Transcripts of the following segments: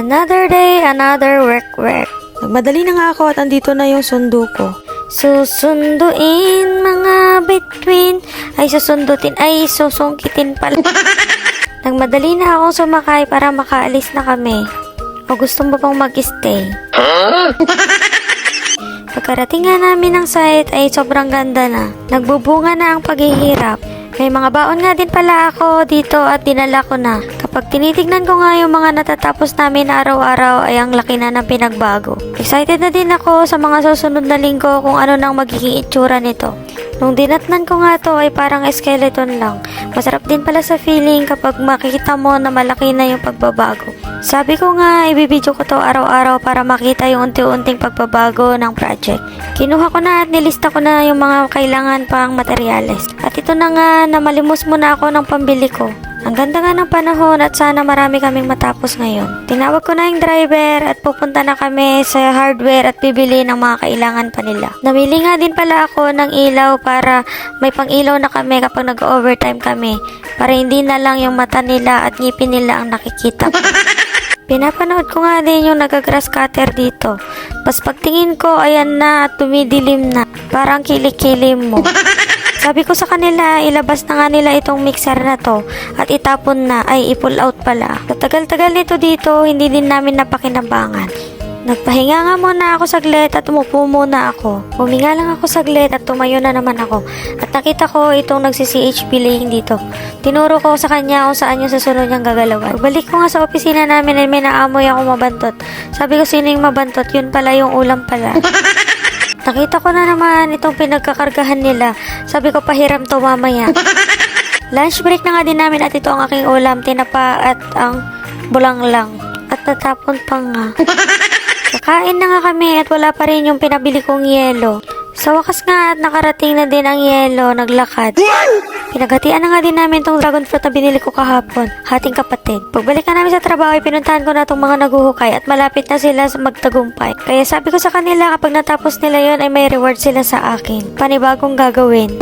Another day, another work. Nagmadali na nga ako at andito na yung sundo ko. Susunduin mga bituin, ay susundutin, ay susungkitin pala. Nagmadali na akong sumakay para makaalis na kami. O gusto mo bang mag-stay? Pagkarating nga namin ng site ay sobrang ganda na. Nagbubunga na ang paghihirap. May mga baon nga din pala ako dito at dinala ko na. Kapag tinitignan ko nga yung mga natatapos namin araw-araw ay ang laki na ng pinagbago. Excited na din ako sa mga susunod na linggo kung ano nang magiging itsura nito. Nung dinatnan ko nga to ay parang skeleton lang. Masarap din pala sa feeling kapag makikita mo na malaki na yung pagbabago. Sabi ko nga, ibibidyo ko to araw-araw para makita yung unti-unting pagbabago ng project. Kinuha ko na at nilista ko na yung mga kailangan pang materyales. At ito na nga, namalimos muna ako ng pambili ko. Ang ganda nga ng panahon at sana marami kaming matapos ngayon. Tinawag ko na yung driver at pupunta na kami sa hardware at bibili ng mga kailangan pa nila. Namili nga din pala ako ng ilaw para may pang-ilaw na kami kapag nag-overtime kami. Para hindi na lang yung mata nila at ngipin nila ang nakikita. Pinapanood ko nga din yung nag-grass cutter dito. Pas pagtingin ko, ayan na at tumidilim na. Parang kilik-kilim mo. Sabi ko sa kanila, ilabas na nga nila itong mixer na to at itapon na, ay i-pull out pala. Sa tagal-tagal nito dito, hindi din namin napakinabangan. Nagpahinga nga muna ako saglit at umupo muna ako. Huminga lang ako saglit at tumayo na naman ako. At nakita ko itong nagsi-CHP laying dito. Tinuro ko sa kanya kung saan yung susunod niyang gagalawan. Pagbalik ko nga sa opisina namin ay may naamoy ako mabantot. Sabi ko, sino yung mabantot? Yun pala yung ulam pala. Nakita ko na naman itong pinagkakargahan nila. Sabi ko, pahiram to mamaya. Lunch break na nga din namin at ito ang aking ulam, tinapa at ang bulanglang. At natapon pa nga. Kakain na nga kami at wala pa rin yung pinabili kong yelo. Sa wakas nga at nakarating na din ang yelo, naglakad. Pinaghatian na nga din namin tong dragon fruit na binili ko kahapon, hating kapatid. Pagbalik na namin sa trabaho ay pinuntahan ko na tong mga naguhukay at malapit na sila sa magtagumpay. Kaya sabi ko sa kanila kapag natapos nila yon ay may reward sila sa akin. Panibagong gagawin.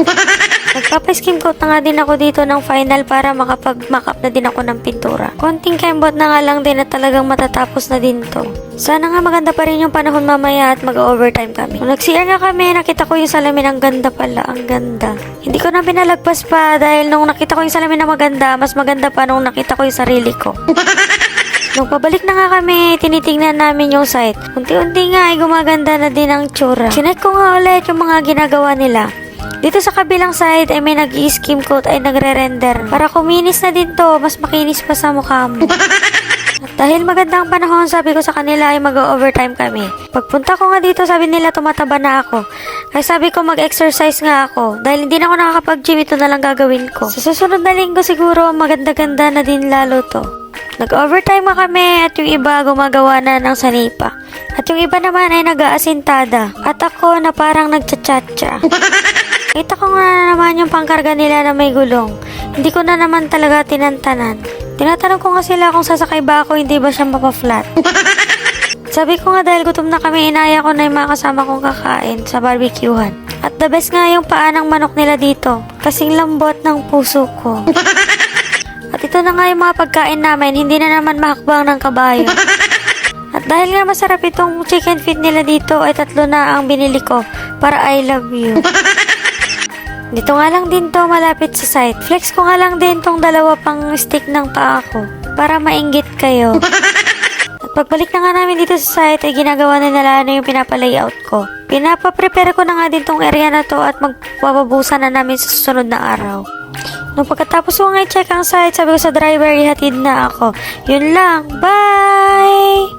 Nagpapa-skim coat na nga din ako dito ng final para makapag-makeup na din ako ng pintura. Konting kembot na nga lang din at talagang matatapos na din to. Sana nga maganda pa rin yung panahon mamaya at mag-overtime kami. Nung nag-CR nga kami, nakita ko yung salamin. Ang ganda pala, ang ganda. Hindi ko na pinalagpas pa dahil nung nakita ko yung salamin na maganda, mas maganda pa nung nakita ko yung sarili ko. Nung pabalik na nga kami, tinitingnan namin yung site. Unti-unti nga ay gumaganda na din ang tsura. Sinek ko nga ulit yung mga ginagawa nila. Dito sa kabilang side ay may nag-i-skim coat ay nagre-render. Para kuminis na din to, mas makinis pa sa mukha mo. At dahil maganda ang panahon, sabi ko sa kanila ay mag-overtime kami. Pagpunta ko nga dito, sabi nila tumataba na ako. Kaya sabi ko mag-exercise nga ako. Dahil hindi na ako nakakapag-gym, ito na lang gagawin ko. Sa susunod na linggo siguro, maganda-ganda na din lalo to. Nag-overtime nga kami at yung iba gumagawa na ng sanipa. At yung iba naman ay nag-aasintada. At ako na parang nagchat-chatcha. Kita ko nga naman yung pangkarga nila na may gulong. Hindi ko na naman talaga tinantanan. Tinatanong ko nga sila kung sasakay ba ako, hindi ba siya mapa-flat. Sabi ko nga dahil gutom na kami, inaya ko na yung mga kasama kong kakain sa barbecuehan. At the best nga yung paa ng manok nila dito. Kasing lambot ng puso ko. At ito na nga yung mga pagkain namin, hindi na naman mahakbang ng kabayo. At dahil nga masarap itong chicken feet nila dito, ay 3 na ang binili ko para I love you. Dito nga lang din to malapit sa site. Flex ko nga lang din tong 2 pang stick ng paa ko para mainggit kayo. At pagbalik na nga namin dito sa site ay ginagawa na nila yung pinapalayout ko. Pinapa-prepare ko na nga din tong area na to at magpapabusan na namin sa susunod na araw. Nung pagkatapos ko nga i-check ang site, sabi ko sa driver ihatid na ako. Yun lang. Bye!